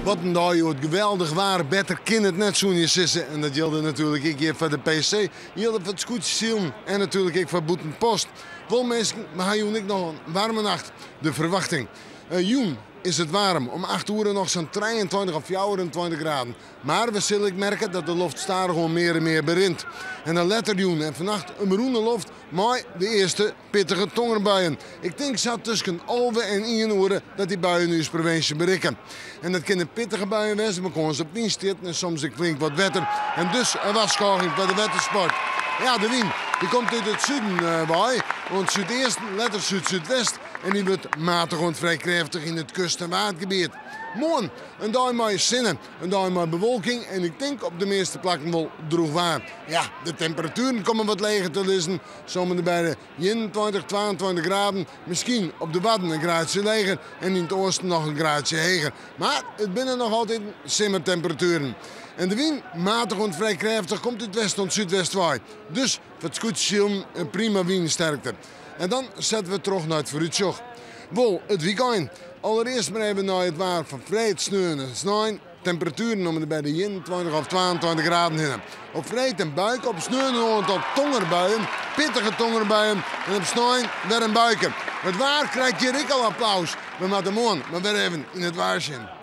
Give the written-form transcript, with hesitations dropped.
Wat een dag, joh. Het geweldig waar. Beter kan het net zo'n je sissen. En dat geldt natuurlijk ik hier voor de PC. Hier voor het scootjesiel. En natuurlijk ik voor Boetenpost. Wel mensen, maar hij en ik nog een warme nacht. De verwachting. Joen is het warm. Om 8 uur nog zo'n 23 of 24 graden. Maar we zullen merken dat de lucht stadig gewoon meer en meer berint. En dan letter Joen. En vannacht een groene lucht. Maar de eerste pittige tongerbuien. Ik denk zat tussen 11 en 1 uur dat die buien nu de provincie bereiken. En dat kunnen pittige buien wezen. Maar gewoon ze op 10 zitten en soms flink wat wetter. En dus een waschkoging voor de wettersport. Ja, de wind die komt uit het zuiden bij. Want zuidoosten, letter zuid-zuidwest. En die wordt matig en vrij krachtig in het kust- en watergebied. Morgen een dag met zinnen, een dag met bewolking. En ik denk op de meeste plekken wel droog waar. Ja, de temperaturen komen wat lager te liggen. Zomaar bij de 21, 22 graden. Misschien op de Wadden een graadje lager. En in het oosten nog een graadje hoger. Maar het binnen nog altijd simmertemperaturen. En de wind, matig en vrij krachtig, komt uit west en zuidwest waai. Dus voor het scootjesiel een prima windsterkte. En dan zetten we terug naar het vooruitzicht. Wel, het weekend. Allereerst maar even naar het waar van vrijheid sneeuwen en sneeuwen. Temperaturen om bij de 21 of 22 graden heen. Op vrijheid en buik, op sneeuwen tot tongerbuien, pittige tongerbuien. En op sneeuwen weer een buiken. Het waar krijgt hier ik al applaus. We moeten morgen maar weer even in het waar zijn.